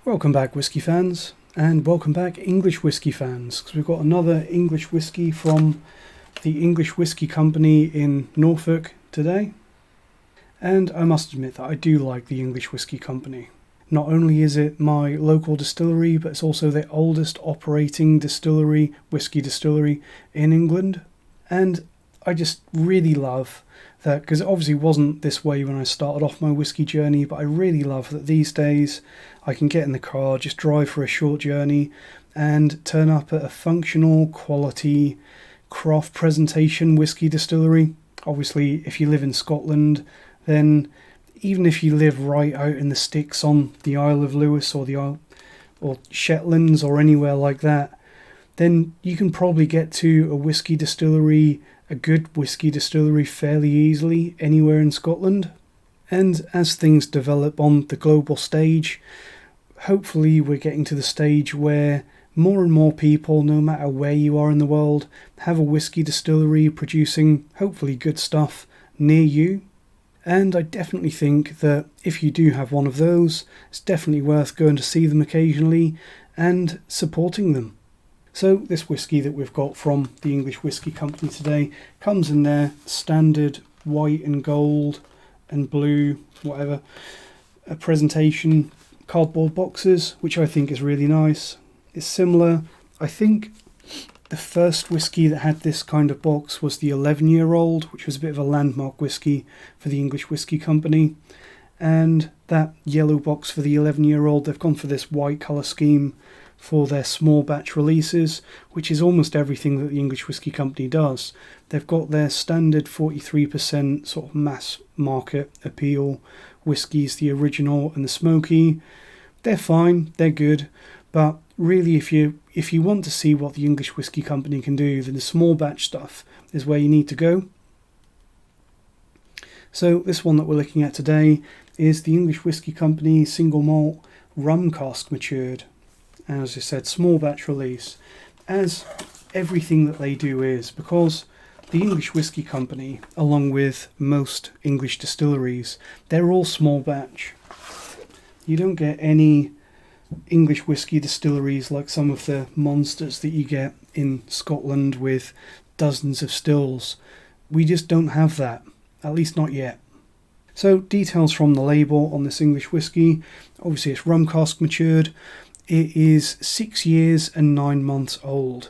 Welcome back, whisky fans, and welcome back, English whisky fans, because we've got another English whisky from the English Whisky Company in Norfolk today. And I must admit that I do like the English Whisky Company. Not only is it my local distillery, but it's also the oldest operating whisky distillery in England. And I just really love that, because it obviously wasn't this way when I started off my whisky journey, but I really love that these days I can get in the car, just drive for a short journey and turn up at a functional, quality, craft presentation whisky distillery. Obviously, if you live in Scotland, then even if you live right out in the sticks on the Isle of Lewis or Shetlands or anywhere like that, then you can probably get to a good whisky distillery fairly easily anywhere in Scotland. And as things develop on the global stage, hopefully we're getting to the stage where more and more people, no matter where you are in the world, have a whisky distillery producing hopefully good stuff near you. And I definitely think that if you do have one of those, it's definitely worth going to see them occasionally and supporting them. So this whisky that we've got from the English Whisky Company today comes in their standard white and gold and blue, whatever, presentation cardboard boxes, which I think is really nice. It's similar, I think the first whisky that had this kind of box was the 11-year-old, which was a bit of a landmark whisky for the English Whisky Company. And that yellow box for the 11-year-old, they've gone for this white colour scheme for their small batch releases, which is almost everything that the English Whisky Company does. They've got their standard 43% sort of mass market appeal whiskies, the original and the smoky. They're fine, they're good, but really if you want to see what the English Whisky Company can do, then the small batch stuff is where you need to go. So this one that we're looking at today is the English Whisky Company single malt Rum Cask matured. And as I said, small batch release, as everything that they do is, because the English Whisky Company, along with most English distilleries, they're all small batch. You don't get any English whisky distilleries like some of the monsters that you get in Scotland with dozens of stills. We just don't have that, at least not yet. So details from the label on this English whisky. Obviously it's rum cask matured. It is 6 years and 9 months old.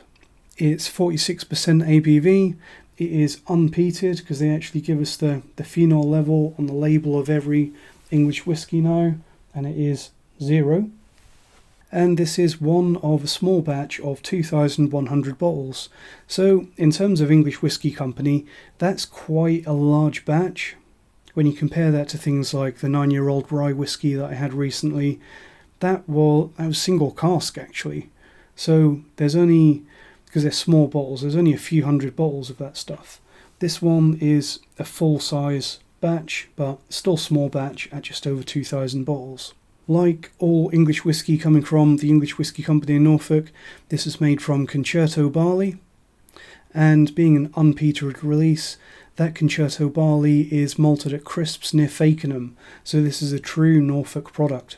It's 46% ABV. It is unpeated because they actually give us the phenol level on the label of every English whisky now, and it is 0. And this is one of a small batch of 2,100 bottles. So in terms of English Whisky Company, that's quite a large batch. When you compare that to things like the 9-year-old rye whisky that I had recently, that was single cask actually. So there's only, because they're small bottles, there's only a few hundred bottles of that stuff. This one is a full size batch, but still small batch at just over 2,000 bottles. Like all English whisky coming from the English Whisky Company in Norfolk, this is made from concerto barley, and being an unpeated release, that concerto barley is malted at crisps near Fakenham, so this is a true Norfolk product.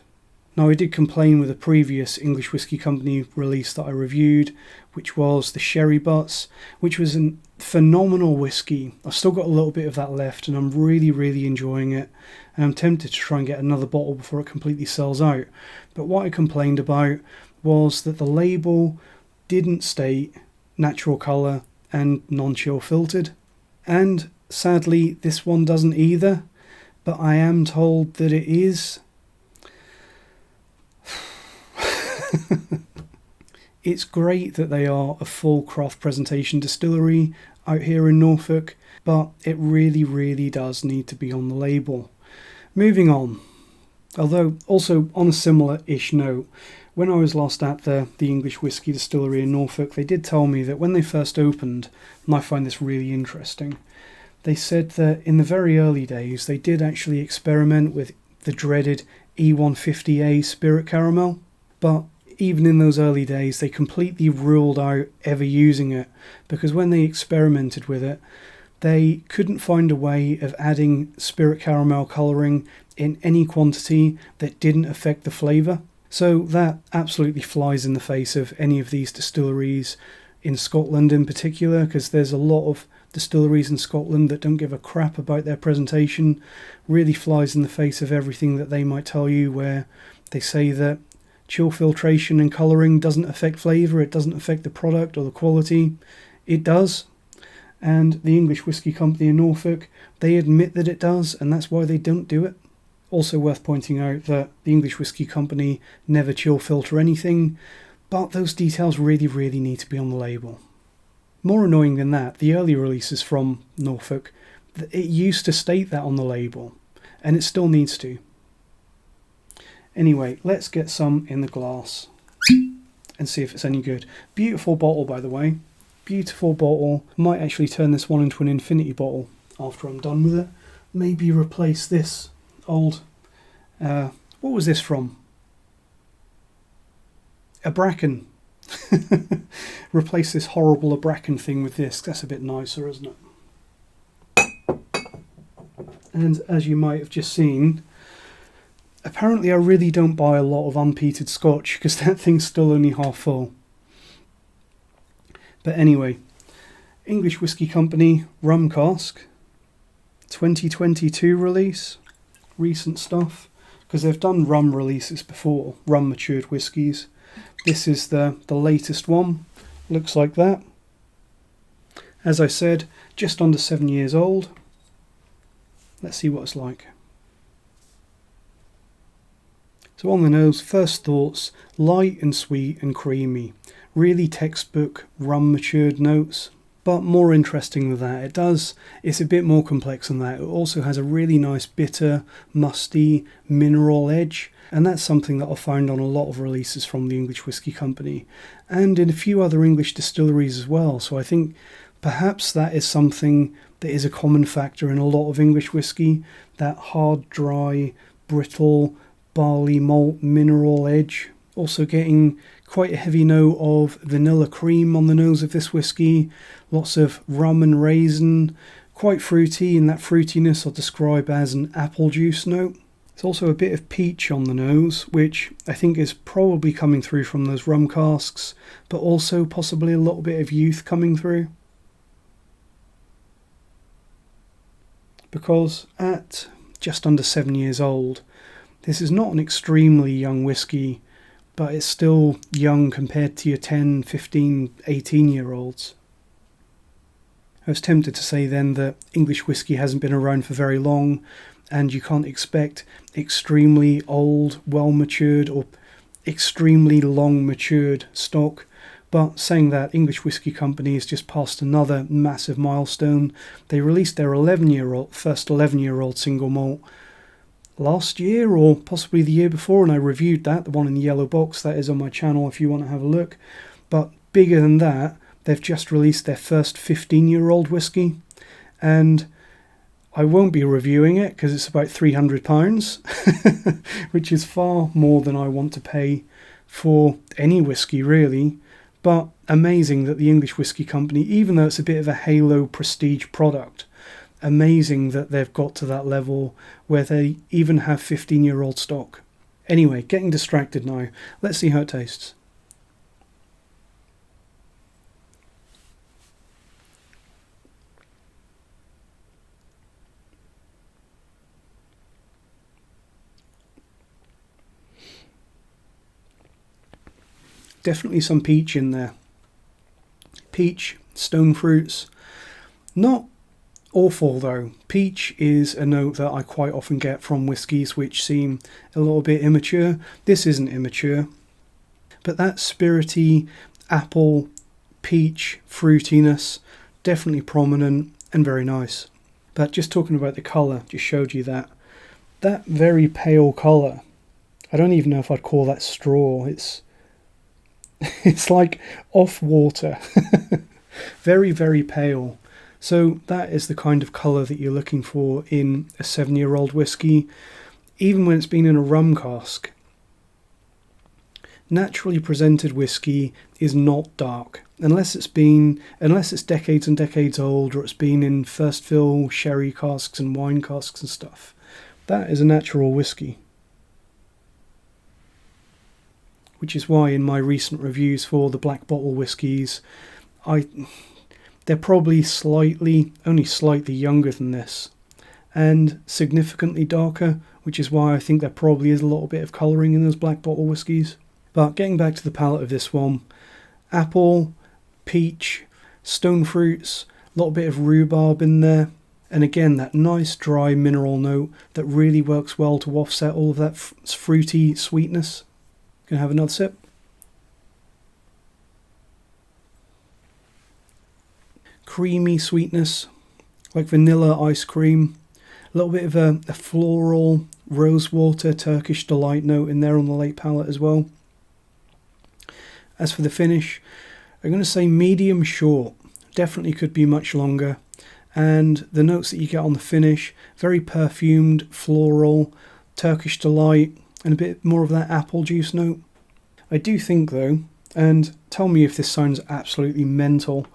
Now I did complain with a previous English Whisky Company release that I reviewed, which was the Sherry Butts, which was a phenomenal whisky. I've still got a little bit of that left and I'm really, really enjoying it. And I'm tempted to try and get another bottle before it completely sells out. But what I complained about was that the label didn't state natural colour and non-chill filtered. And sadly, this one doesn't either. But I am told that it is. It's great that they are a full craft presentation distillery out here in Norfolk, but it really, really does need to be on the label. Moving on, although also on a similar-ish note, when I was last at the English Whisky Distillery in Norfolk, they did tell me that when they first opened, and I find this really interesting, they said that in the very early days they did actually experiment with the dreaded E150A spirit caramel, but even in those early days they completely ruled out ever using it, because when they experimented with it, They couldn't find a way of adding spirit caramel colouring in any quantity that didn't affect the flavour. So that absolutely flies in the face of any of these distilleries in Scotland in particular, because there's a lot of distilleries in Scotland that don't give a crap about their presentation. Really flies in the face of everything that they might tell you, where they say that chill filtration and colouring doesn't affect flavour, it doesn't affect the product or the quality. It does. And the English Whisky Company in Norfolk, they admit that it does, and that's why they don't do it. Also worth pointing out that the English Whisky Company never chill filter anything, but those details really need to be on the label. More annoying than that, the early releases from Norfolk, it used to state that on the label, and it still needs to. Anyway, let's get some in the glass and see if it's any good. Beautiful bottle, by the way. Beautiful bottle. Might actually turn this one into an infinity bottle after I'm done with it. Maybe replace this old... what was this from? A bracken. Replace this horrible bracken thing with this. That's a bit nicer, isn't it? And as you might have just seen, apparently I really don't buy a lot of unpeated scotch because that thing's still only half full. But anyway, English Whisky Company Rum Cask, 2022 release, recent stuff, because they've done rum releases before, rum matured whiskies. This is the latest one, looks like that. As I said, just under 7 years old. Let's see what it's like. So on the nose, first thoughts, light and sweet and creamy. Really textbook rum matured notes. But more interesting than that, it's a bit more complex than that. It also has a really nice bitter, musty, mineral edge. And that's something that I found on a lot of releases from the English Whisky Company. And in a few other English distilleries as well. So I think perhaps that is something that is a common factor in a lot of English whisky. That hard, dry, brittle, barley malt mineral edge. Also getting quite a heavy note of vanilla cream on the nose of this whisky. Lots of rum and raisin. Quite fruity, and that fruitiness I'll describe as an apple juice note. There's also a bit of peach on the nose, which I think is probably coming through from those rum casks, but also possibly a little bit of youth coming through. Because at just under 7 years old, this is not an extremely young whisky, but it's still young compared to your 10, 15, 18-year-olds. I was tempted to say then that English whisky hasn't been around for very long, and you can't expect extremely old, well-matured, or extremely long-matured stock. But saying that, English Whisky Company has just passed another massive milestone. They released their first 11-year-old single malt last year, or possibly the year before, and I reviewed that, the one in the yellow box. That is on my channel if you want to have a look. But bigger than that, they've just released their first 15-year-old whisky, and I won't be reviewing it because it's about £300, which is far more than I want to pay for any whisky, really. But amazing that the English Whisky Company, even though it's a bit of a halo prestige product, amazing that they've got to that level where they even have 15-year-old stock. Anyway, getting distracted now. Let's see how it tastes. Definitely some peach in there. Peach, stone fruits. Not awful though. Peach is a note that I quite often get from whiskies which seem a little bit immature. This isn't immature. But that spirity, apple, peach, fruitiness, definitely prominent and very nice. But just talking about the colour, just showed you that. That very pale colour. I don't even know if I'd call that straw. It's like off water. Very, very pale. So that is the kind of colour that you're looking for in a 7-year-old whisky, even when it's been in a rum cask. Naturally presented whisky is not dark. unless it's decades and decades old, or it's been in first fill sherry casks and wine casks and stuff. That is a natural whiskey. Which is why in my recent reviews for the black bottle whiskies, they're probably only slightly younger than this, and significantly darker, which is why I think there probably is a little bit of colouring in those black bottle whiskies. But getting back to the palate of this one, apple, peach, stone fruits, a little bit of rhubarb in there, and again that nice dry mineral note that really works well to offset all of that fruity sweetness. Gonna have another sip. Creamy sweetness, like vanilla ice cream. A little bit of a floral, rosewater, Turkish delight note in there on the late palate as well. As for the finish, I'm going to say medium short. Definitely could be much longer. And the notes that you get on the finish, very perfumed, floral, Turkish delight, and a bit more of that apple juice note. I do think though, and tell me if this sounds absolutely mental,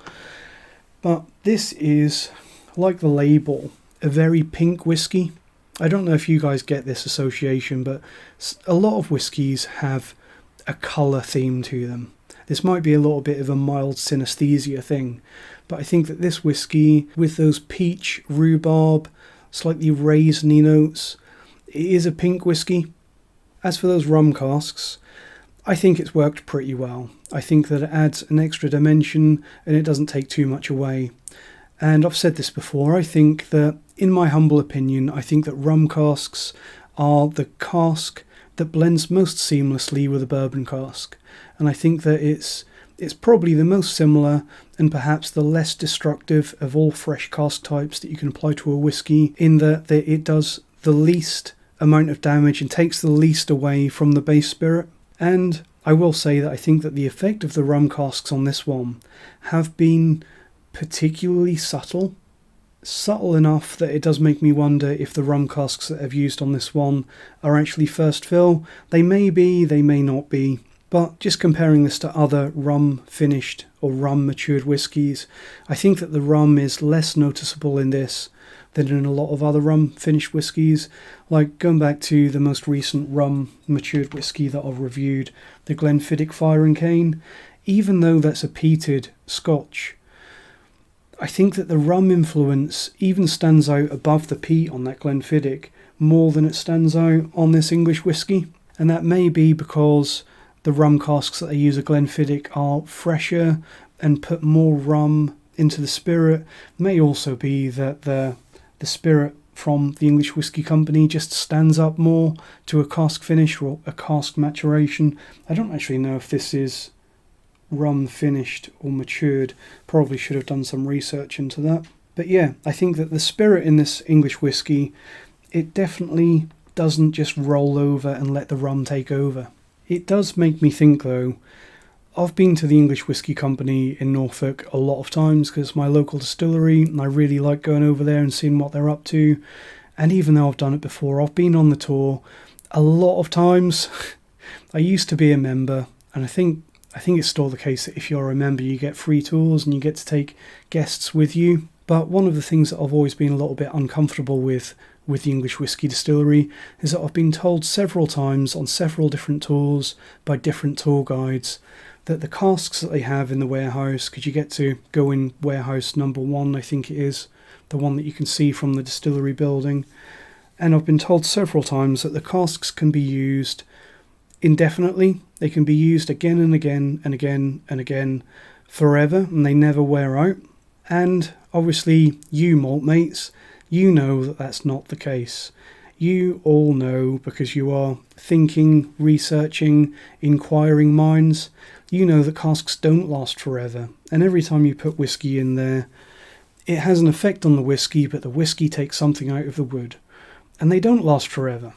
but this is, like the label, a very pink whiskey. I don't know if you guys get this association, but a lot of whiskies have a colour theme to them. This might be a little bit of a mild synesthesia thing, but I think that this whiskey, with those peach, rhubarb, slightly raisiny notes, it is a pink whiskey. As for those rum casks, I think it's worked pretty well. I think that it adds an extra dimension and it doesn't take too much away. And I've said this before, I think that, in my humble opinion, I think that rum casks are the cask that blends most seamlessly with a bourbon cask. And I think that it's probably the most similar and perhaps the less destructive of all fresh cask types that you can apply to a whiskey, in that it does the least amount of damage and takes the least away from the base spirit. And I will say that I think that the effect of the rum casks on this one have been particularly subtle enough that it does make me wonder if the rum casks that I've used on this one are actually first fill. They may be, they may not be, but just comparing this to other rum finished or rum matured whiskies, I think that the rum is less noticeable in this than in a lot of other rum finished whiskies. Like going back to the most recent rum matured whiskey that I've reviewed, the Glenfiddich Fire and Cane, even though that's a peated Scotch, I think that the rum influence even stands out above the peat on that Glenfiddich more than it stands out on this English whiskey. And that may be because the rum casks that they use at Glenfiddich are fresher and put more rum into the spirit. May also be that the spirit from the English Whisky Company just stands up more to a cask finish or a cask maturation. I don't actually know if this is rum finished or matured. Probably should have done some research into that. But yeah, I think that the spirit in this English whiskey, it definitely doesn't just roll over and let the rum take over. It does make me think though, I've been to the English Whisky Company in Norfolk a lot of times because it's my local distillery and I really like going over there and seeing what they're up to. And even though I've done it before, I've been on the tour a lot of times. I used to be a member, and I think it's still the case that if you're a member you get free tours and you get to take guests with you. But one of the things that I've always been a little bit uncomfortable with the English Whisky Distillery is that I've been told several times on several different tours by different tour guides that the casks that they have in the warehouse, because you get to go in warehouse number 1, I think it is, the one that you can see from the distillery building, and I've been told several times that the casks can be used indefinitely. They can be used again and again and again and again forever, and they never wear out. And obviously you malt mates, you know that that's not the case. You all know, because you are thinking, researching, inquiring minds, you know that casks don't last forever. And every time you put whiskey in there, it has an effect on the whiskey, but the whiskey takes something out of the wood. And they don't last forever.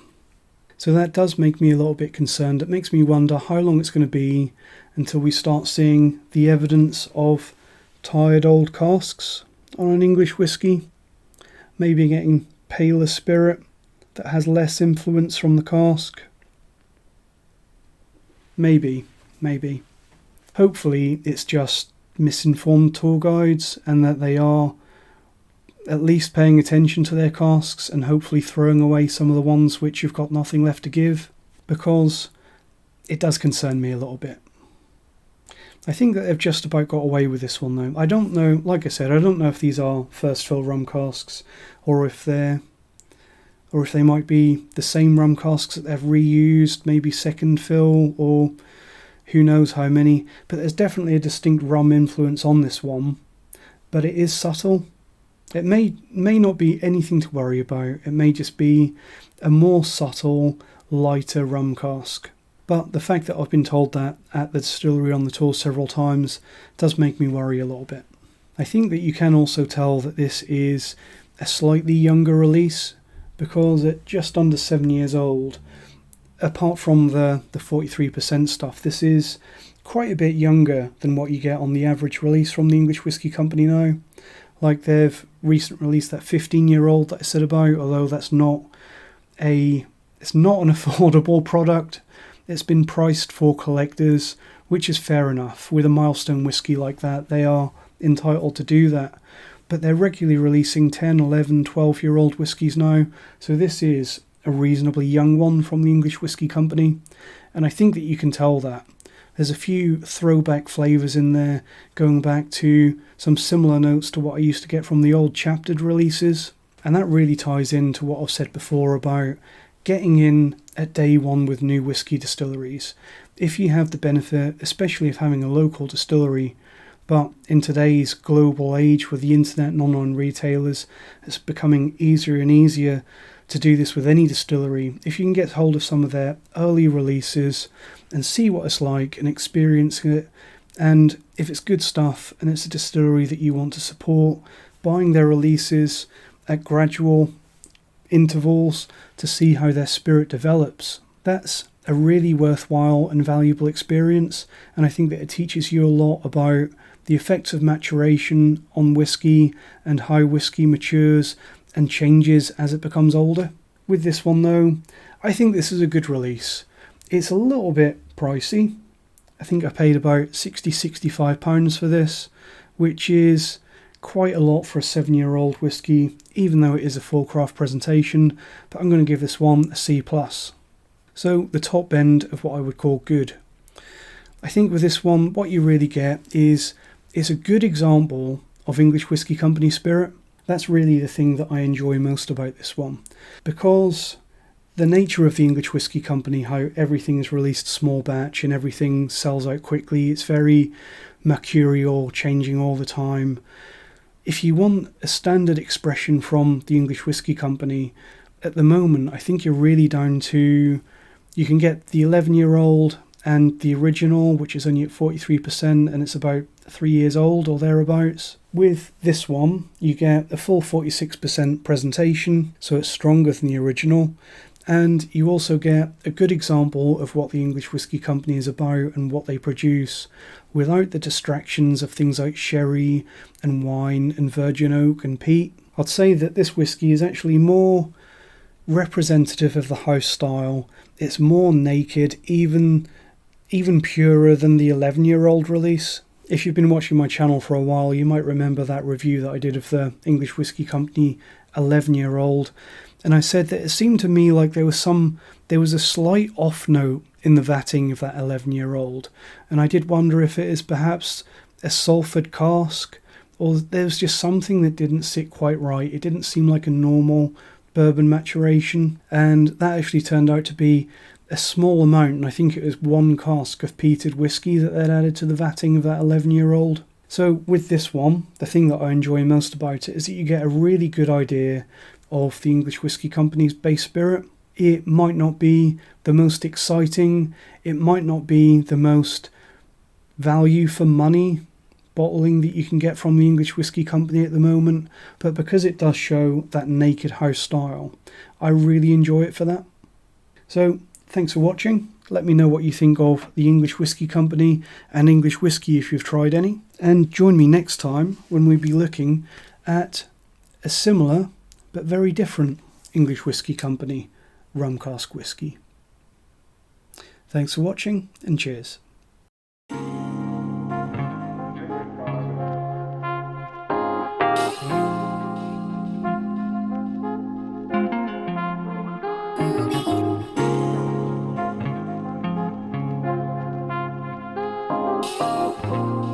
So that does make me a little bit concerned. It makes me wonder how long it's going to be until we start seeing the evidence of tired old casks on an English whiskey. Maybe getting paler spirit that has less influence from the cask. Maybe. Hopefully it's just misinformed tour guides, and that they are at least paying attention to their casks and hopefully throwing away some of the ones which you've got nothing left to give, because it does concern me a little bit. I think that they've just about got away with this one though. I don't know, like I said, I don't know if these are first fill rum casks or if they might be the same rum casks that they've reused, maybe second fill, or who knows how many. But there's definitely a distinct rum influence on this one, but it is subtle. It may not be anything to worry about. It may just be a more subtle, lighter rum cask. But the fact that I've been told that at the distillery on the tour several times does make me worry a little bit. I think that you can also tell that this is a slightly younger release, because at just under 7 years old, apart from the 43% stuff, this is quite a bit younger than what you get on the average release from the English Whisky Company now. Like they've recently released that 15-year-old that I said about, although it's not an affordable product. It's been priced for collectors, which is fair enough. With a milestone whisky like that, they are entitled to do that. But they're regularly releasing 10, 11, 12-year-old whiskies now, so this is a reasonably young one from the English Whisky Company, and I think that you can tell that. There's a few throwback flavours in there, going back to some similar notes to what I used to get from the old chaptered releases, and that really ties into what I've said before about getting in at day one with new whisky distilleries. If you have the benefit, especially of having a local distillery, but in today's global age with the internet and online retailers, it's becoming easier and easier to do this with any distillery. If you can get hold of some of their early releases and see what it's like and experience it, and if it's good stuff and it's a distillery that you want to support, buying their releases at gradual intervals to see how their spirit develops, that's a really worthwhile and valuable experience, and I think that it teaches you a lot about the effects of maturation on whisky and how whisky matures and changes as it becomes older. With this one though, I think this is a good release. It's a little bit pricey. I think I paid about £60-65 for this, which is quite a lot for a 7-year-old whisky, even though it is a full craft presentation, but I'm going to give this one a C+. So the top end of what I would call good. I think with this one, what you really get is it's a good example of English Whisky Company spirit. That's really the thing that I enjoy most about this one, because the nature of the English Whisky Company, how everything is released small batch and everything sells out quickly, it's very mercurial, changing all the time. If you want a standard expression from the English Whisky Company, at the moment, I think you're really down to, you can get the 11-year-old and the original, which is only at 43%, and it's about 3 years old or thereabouts. With this one, you get a full 46% presentation, so it's stronger than the original, and you also get a good example of what the English Whisky Company is about and what they produce, without the distractions of things like sherry and wine and virgin oak and peat. I'd say that this whisky is actually more representative of the house style. It's more naked, even purer than the 11-year-old release. If you've been watching my channel for a while, you might remember that review that I did of the English Whisky Company 11-year-old, and I said that it seemed to me like there was a slight off note in the vatting of that 11-year-old, and I did wonder if it is perhaps a sulphid cask, or there's just something that didn't sit quite right. It didn't seem like a normal bourbon maturation, and that actually turned out to be a small amount, and I think it was 1 cask of peated whiskey that they'd added to the vatting of that 11-year-old. So with this one, the thing that I enjoy most about it is that you get a really good idea of the English Whisky Company's base spirit. It might not be the most exciting, it might not be the most value for money bottling that you can get from the English Whisky Company at the moment, but because it does show that naked house style, I really enjoy it for that. So thanks for watching. Let me know what you think of the English Whisky Company and English whisky if you've tried any, and join me next time when we'll be looking at a similar but very different English Whisky Company Rum Cask whisky. Thanks for watching, and cheers. Bye.